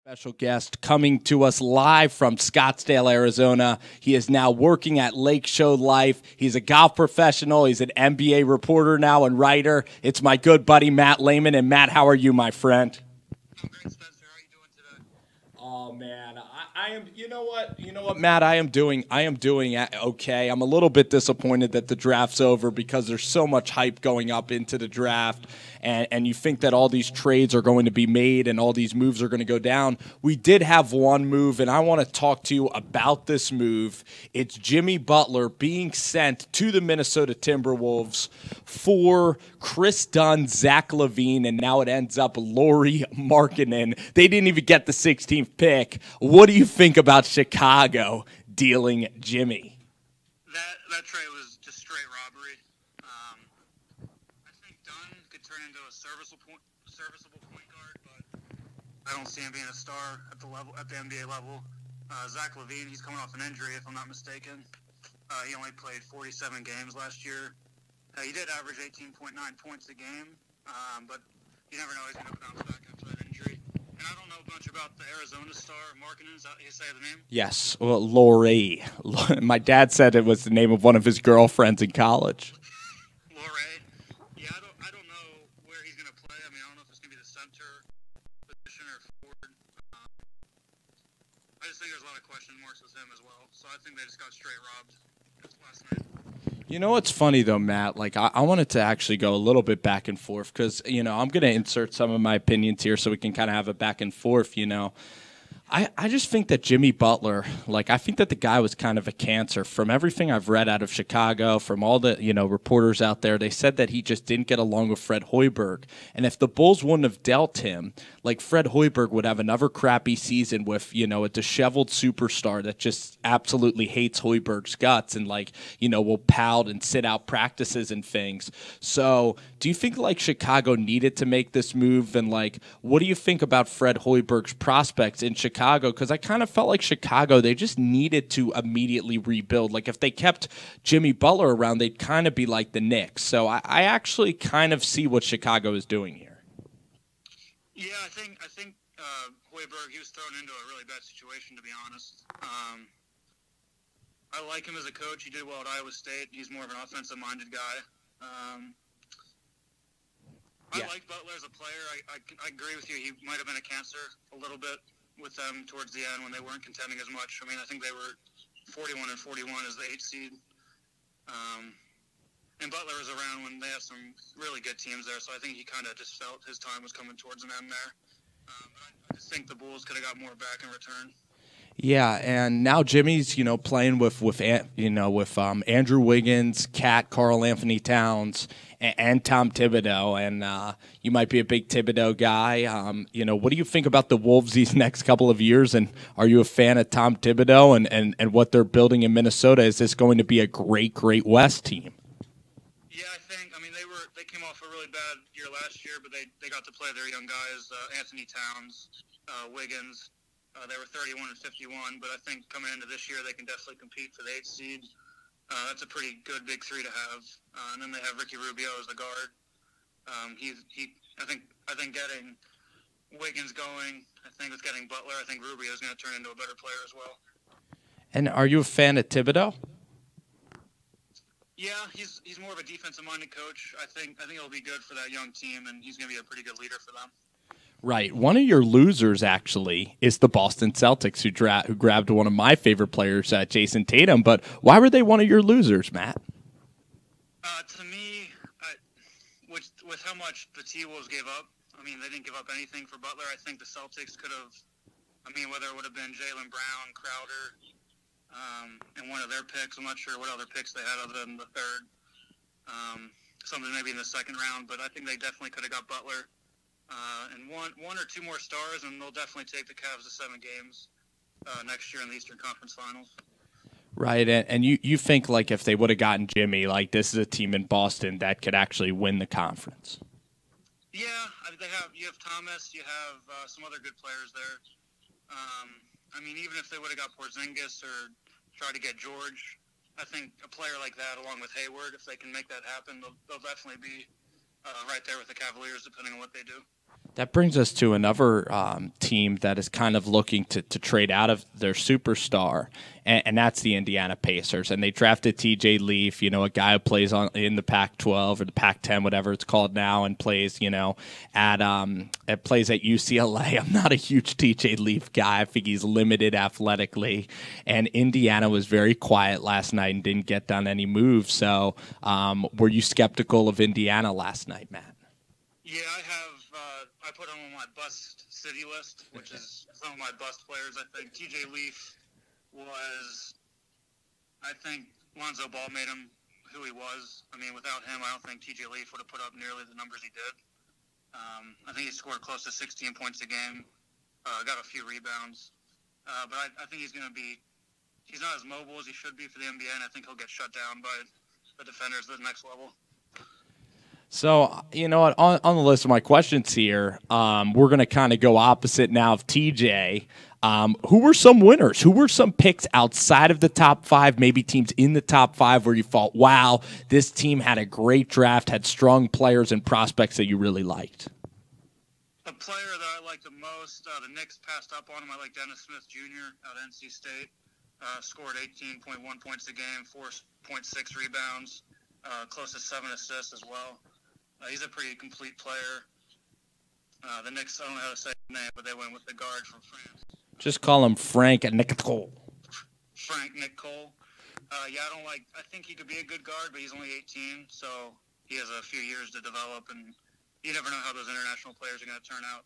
Special guest coming to us live from Scottsdale, Arizona. He is now working at Lake Show Life. He's a golf professional. He's an NBA reporter now and writer. It's my good buddy, Matt Leaman. And Matt, how are you, my friend? I'm great, Spencer. How are you doing today? Oh man, I am. You know what, Matt? I am doing okay. I'm a little bit disappointed that the draft's over because there's so much hype going up into the draft, and you think that all these trades are going to be made and all these moves are going to go down. We did have one move, and I want to talk to you about this move. It's Jimmy Butler being sent to the Minnesota Timberwolves for Chris Dunn, Zach LaVine, and now it ends up Lauri Markkanen. They didn't even get the 16th pick. What do you think about Chicago dealing Jimmy? That trade was just straight robbery. I think Dunn could turn into a serviceable point guard, but I don't see him being a star at the NBA level. Zach LaVine, he's coming off an injury, if I'm not mistaken. He only played 47 games last year. He did average 18.9 points a game, but you never know he's going to bounce back after that injury. And I don't know much about the Arizona star, Markkanen. Is that you say the name? Yes, well, Lauri. My dad said it was the name of one of his girlfriends in college. Lauri. Yeah, I don't know where he's going to play. I mean, I don't know if it's going to be the center position or forward. I just think there's a lot of question marks with him as well. So I think they just got straight robbed last night. You know what's funny, though, Matt? Like, I wanted to actually go a little bit back and forth because, I'm going to insert some of my opinions here so we can kind of have a back and forth, I just think that Jimmy Butler, I think that the guy was kind of a cancer. From everything I've read out of Chicago, from all the, reporters out there, they said that he just didn't get along with Fred Hoiberg. And if the Bulls wouldn't have dealt him, Fred Hoiberg would have another crappy season with, a disheveled superstar that just absolutely hates Hoiberg's guts and, will pout and sit out practices and things. So do you think, Chicago needed to make this move? And, what do you think about Fred Hoiberg's prospects in Chicago? Because I kind of felt like Chicago, they just needed to immediately rebuild. If they kept Jimmy Butler around, they'd kind of be like the Knicks. So I actually kind of see what Chicago is doing here. Yeah, I think Hoiberg, he was thrown into a really bad situation, to be honest. I like him as a coach. He did well at Iowa State. He's more of an offensive-minded guy. I like Butler as a player. I agree with you. He might have been a cancer a little bit with them towards the end when they weren't contending as much. I mean, I think they were 41-41 as the 8th seed. And Butler was around when they had some really good teams there, so I think he kind of just felt his time was coming towards an end there. I just think the Bulls could have got more back in return. Yeah, and now Jimmy's playing with Andrew Wiggins, Karl Anthony Towns, and Tom Thibodeau, and you might be a big Thibodeau guy. What do you think about the Wolves these next couple of years? And are you a fan of Tom Thibodeau and what they're building in Minnesota? Is this going to be a great West team? Yeah, I mean, they came off a really bad year last year, but they got to play their young guys, Anthony Towns, Wiggins. They were 31 and 51, but I think coming into this year they can definitely compete for the 8th seed. That's a pretty good big three to have. And then they have Ricky Rubio as the guard. I think getting Wiggins going, I think with getting Butler, I think Rubio is going to turn into a better player as well. And are you a fan of Thibodeau? Yeah, he's more of a defensive-minded coach. I think he'll be good for that young team, and he's going to be a pretty good leader for them. Right. One of your losers, actually, is the Boston Celtics, who grabbed one of my favorite players, Jason Tatum. But why were they one of your losers, Matt? To me, with how much the T-Wolves gave up, I mean, they didn't give up anything for Butler. I think the Celtics could have, whether it would have been Jaylen Brown, Crowder, and one of their picks. I'm not sure what other picks they had other than the third. Something maybe in the second round, but I think they definitely could have got Butler. And one or two more stars, and they'll definitely take the Cavs to 7 games next year in the Eastern Conference Finals. Right, and you think if they would have gotten Jimmy, this is a team in Boston that could actually win the conference? Yeah, you have Thomas, you have some other good players there. Even if they would have got Porzingis or tried to get George, I think a player like that, along with Hayward, if they can make that happen, they'll definitely be right there with the Cavaliers, depending on what they do. That brings us to another team that is kind of looking to trade out of their superstar, and that's the Indiana Pacers. And they drafted T.J. Leaf, a guy who plays in the Pac-12 or the Pac-10, whatever it's called now, and plays, plays at UCLA. I'm not a huge T.J. Leaf guy. I think he's limited athletically. And Indiana was very quiet last night and didn't get done any moves. So were you skeptical of Indiana last night, Matt? Yeah, I have. I put him on my bust city list, which is some of my bust players. I think T.J. Leaf was. I think Lonzo Ball made him who he was. I mean, without him, I don't think T.J. Leaf would have put up nearly the numbers he did. I think he scored close to 16 points a game. Got a few rebounds, but I think he's going to be. He's not as mobile as he should be for the NBA, and I think he'll get shut down by the defenders at the next level. So, you know what, on the list of my questions here, we're going to kind of go opposite now of TJ. Who were some winners? Who were some picks outside of the top five, maybe teams in the top five where you thought, wow, this team had a great draft, had strong players and prospects that you really liked? A player that I liked the most, the Knicks passed up on him. I like Dennis Smith Jr. out of NC State. Scored 18.1 points a game, 4.6 rebounds, close to 7 assists as well. He's a pretty complete player. The Knicks, I don't know how to say his name, but they went with the guard from France. Just call him Frank Nicole. Frank Nicole. I think he could be a good guard, but he's only 18, so he has a few years to develop, and you never know how those international players are going to turn out.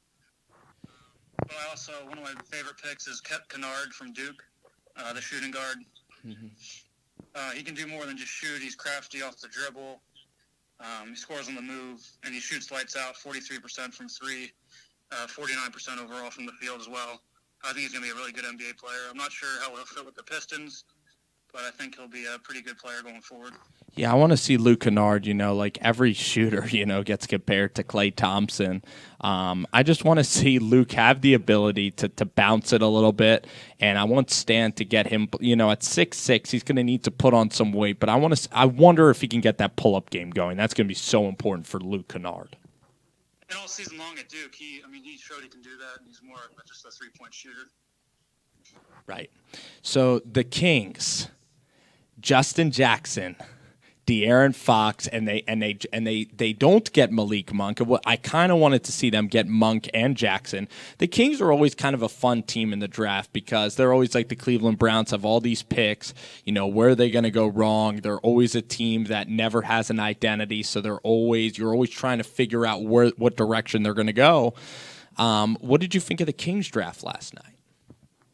But one of my favorite picks is Kennard from Duke, the shooting guard. Mm-hmm. He can do more than just shoot. He's crafty off the dribble. He scores on the move, and he shoots lights out, 43% from three, 49% overall from the field as well. I think he's going to be a really good NBA player. I'm not sure how he'll fit with the Pistons, but I think he'll be a pretty good player going forward. Yeah, I want to see Luke Kennard, like every shooter, gets compared to Klay Thompson. I just want to see Luke have the ability to bounce it a little bit, and I want Stan to get him, at 6'6", he's going to need to put on some weight, but I wonder if he can get that pull-up game going. That's going to be so important for Luke Kennard. And all season long at Duke, he showed he can do that, and he's more than just a three-point shooter. Right. So the Kings, Justin Jackson, De'Aaron Fox, and they don't get Malik Monk. I kind of wanted to see them get Monk and Jackson. The Kings are always kind of a fun team in the draft because they're always like the Cleveland Browns, have all these picks. Where are they going to go wrong? They're always a team that never has an identity, so you're always trying to figure out what direction they're going to go. What did you think of the Kings draft last night?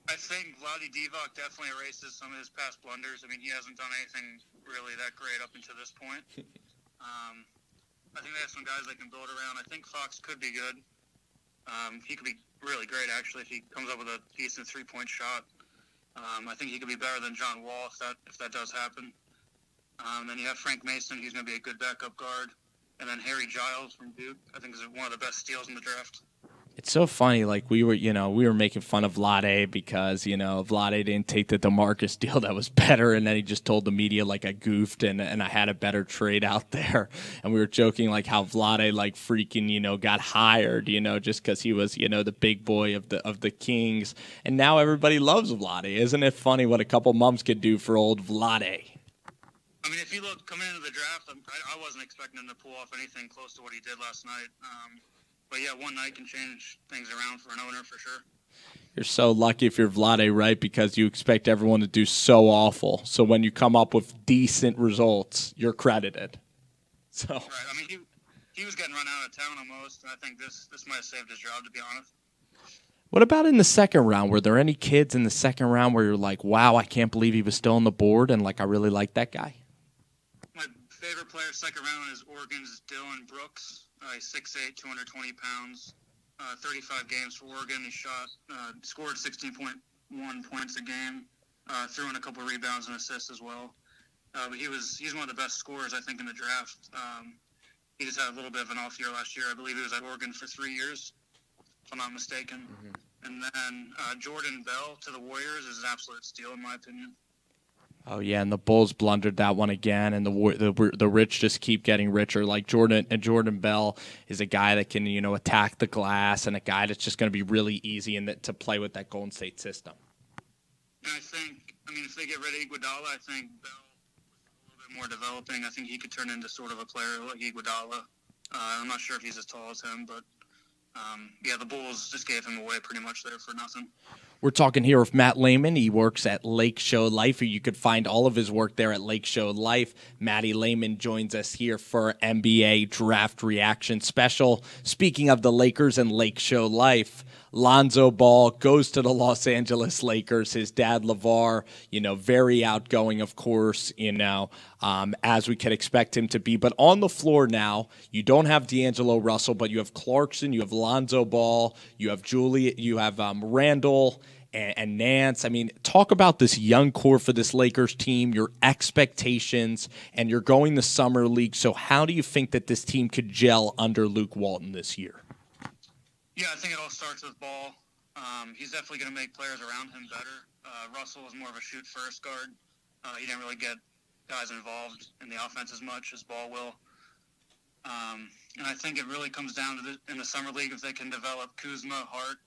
I think Vlade Divac definitely erases some of his past blunders. I mean, he hasn't done anything really that great up until this point. I think they have some guys they can build around. I think Fox could be good. He could be really great, actually, if he comes up with a decent three-point shot. I think he could be better than John Wall if that does happen. Then you have Frank Mason, who's going to be a good backup guard. And then Harry Giles from Duke, I think, is one of the best steals in the draft. It's so funny, like we were making fun of Vlade because, Vlade didn't take the DeMarcus deal that was better, and then he just told the media like I goofed and I had a better trade out there. And we were joking like how Vlade like freaking, got hired, just because he was, the big boy of the Kings. And now everybody loves Vlade. Isn't it funny what a couple months could do for old Vlade? I mean, if you look coming into the draft, I wasn't expecting him to pull off anything close to what he did last night. But yeah, one night can change things around for an owner for sure. You're so lucky if you're Vlade, right? Because you expect everyone to do so awful. So when you come up with decent results, you're credited. So right. I mean, he was getting run out of town almost, and I think this might have saved his job, to be honest. What about in the second round? Were there any kids in the second round where you're like, wow, I can't believe he was still on the board, and like I really like that guy? My favorite player second round is Oregon's Dylan Brooks. He's 6'8", 220 pounds, 35 games for Oregon. He scored 16.1 points a game, threw in a couple of rebounds and assists as well. But he's one of the best scorers, I think, in the draft. He just had a little bit of an off year last year. I believe he was at Oregon for 3 years, if I'm not mistaken. Mm-hmm. And then Jordan Bell to the Warriors is an absolute steal, in my opinion. Oh yeah, and the Bulls blundered that one again, and the rich just keep getting richer. Like Jordan Bell is a guy that can attack the glass, and a guy that's just going to be really easy to play with that Golden State system. And I mean, if they get rid of Iguodala, I think Bell was a little bit more developing. I think he could turn into sort of a player like Iguodala. I'm not sure if he's as tall as him, but yeah, the Bulls just gave him away pretty much there for nothing. We're talking here with Matt Leaman. He works at Lake Show Life. You could find all of his work there at Lake Show Life. Matty Leaman joins us here for NBA Draft Reaction Special. Speaking of the Lakers and Lake Show Life, Lonzo Ball goes to the Los Angeles Lakers. His dad, LeVar, very outgoing, of course, as we could expect him to be. But on the floor now, you don't have D'Angelo Russell, but you have Clarkson, you have Lonzo Ball, you have Randall, and Nance. I mean, talk about this young core for this Lakers team, your expectations, and you're going the Summer League. So how do you think that this team could gel under Luke Walton this year? Yeah, I think it all starts with Ball. He's definitely going to make players around him better. Russell was more of a shoot-first guard. He didn't really get guys involved in the offense as much as Ball will. And I think it really comes down to in the Summer League if they can develop Kuzma, Hart,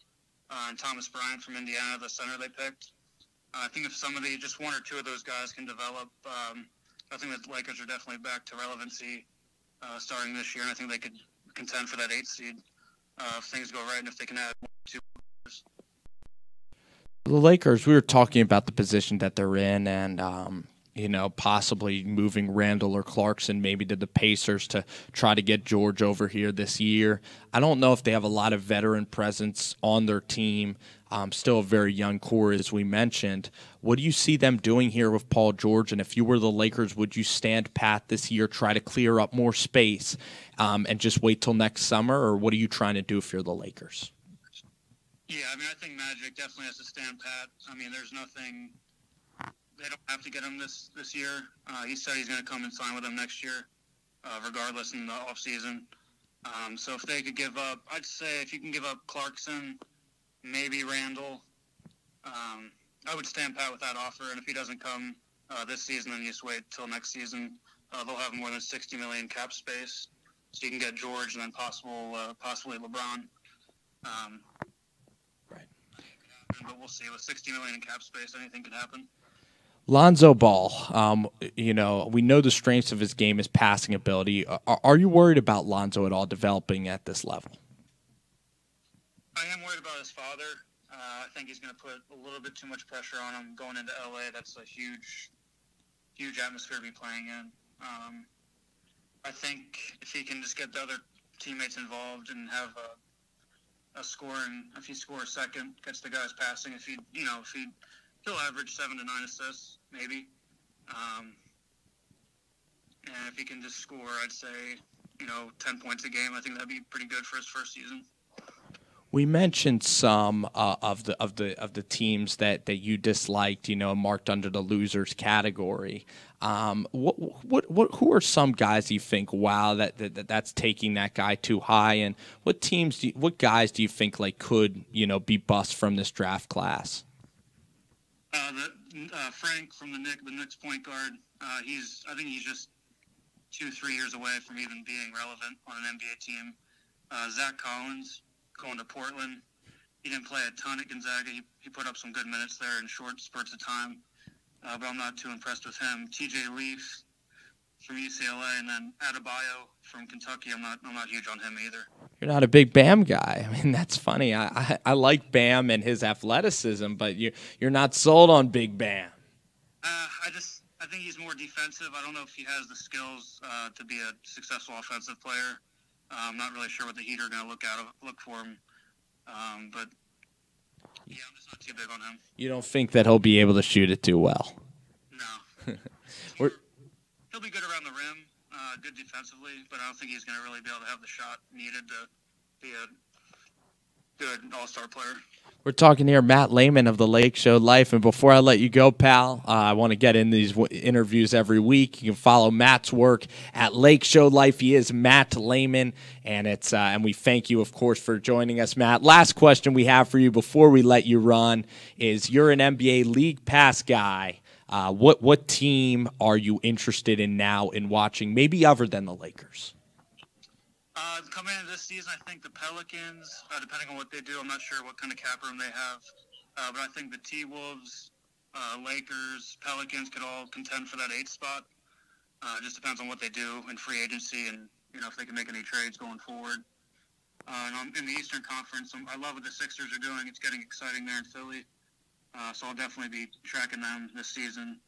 and Thomas Bryant from Indiana, the center they picked. I think if just one or two of those guys can develop, I think that the Lakers are definitely back to relevancy starting this year, and I think they could contend for that 8th seed. If things go right and if they can add 1 or 2 players. The Lakers, we were talking about the position that they're in and, possibly moving Randall or Clarkson maybe to the Pacers to try to get George over here this year. I don't know if they have a lot of veteran presence on their team. Still a very young core, as we mentioned. What do you see them doing here with Paul George? And if you were the Lakers, would you stand pat this year, try to clear up more space, and just wait till next summer? Or what are you trying to do if you're the Lakers? Yeah, I mean, I think Magic definitely has to stand pat. I mean, there's nothing – they don't have to get him this year. He said he's going to come and sign with them next year, regardless in the offseason. So if they could give up – I'd say if you can give up Clarkson – maybe Randall. I would stand pat with that offer, and if he doesn't come this season, then you just wait till next season. They'll have more than $60 million cap space, so you can get George and then possibly LeBron. Right. But we'll see. With $60 million in cap space, anything could happen. Lonzo Ball, we know the strengths of his game is passing ability. Are you worried about Lonzo at all developing at this level? I am worried about his father. I think he's going to put a little bit too much pressure on him going into LA. That's a huge atmosphere to be playing in. I think if he can just get the other teammates involved and have a scoring, if he scores second, gets the guys passing, he'll average 7 to 9 assists maybe. And if he can just score, I'd say 10 points a game. I think that'd be pretty good for his first season. We mentioned some of the teams that you disliked, marked under the losers category. Who are some guys you think, wow, that's taking that guy too high, and what guys do you think could be bust from this draft class? Frank from the Knicks point guard. I think he's just 2-3 years away from even being relevant on an NBA team. Zach Collins. Going to Portland. He didn't play a ton at Gonzaga. He put up some good minutes there in short spurts of time, but I'm not too impressed with him. TJ Leaf from UCLA, and then Adebayo from Kentucky. I'm not huge on him either. You're not a big Bam guy. I mean, that's funny. I like Bam and his athleticism, but you're not sold on Big Bam. I think he's more defensive. I don't know if he has the skills to be a successful offensive player. I'm not really sure what the Heat are going to look for him. But, yeah, I'm just not too big on him. You don't think that he'll be able to shoot it too well? No. He'll be good around the rim, good defensively, but I don't think he's going to really be able to have the shot needed to be a good all-star player. We're talking here, Matt Leaman of the Lake Show Life. And before I let you go, pal, I want to get in these interviews every week. You can follow Matt's work at Lake Show Life. He is Matt Leaman, and and we thank you, of course, for joining us, Matt. Last question we have for you before we let you run is: you're an NBA League Pass guy. What team are you interested in now in watching, maybe other than the Lakers? Coming into this season, I think the Pelicans, depending on what they do, I'm not sure what kind of cap room they have, but I think the T-Wolves, Lakers, Pelicans could all contend for that 8th spot. It just depends on what they do in free agency and, if they can make any trades going forward. And in the Eastern Conference, I love what the Sixers are doing. It's getting exciting there in Philly. So I'll definitely be tracking them this season,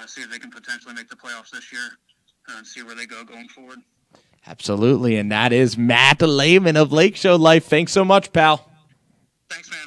see if they can potentially make the playoffs this year, and see where they go going forward. Absolutely, and that is Matt Leaman of Lake Show Life. Thanks so much, pal. Thanks, man.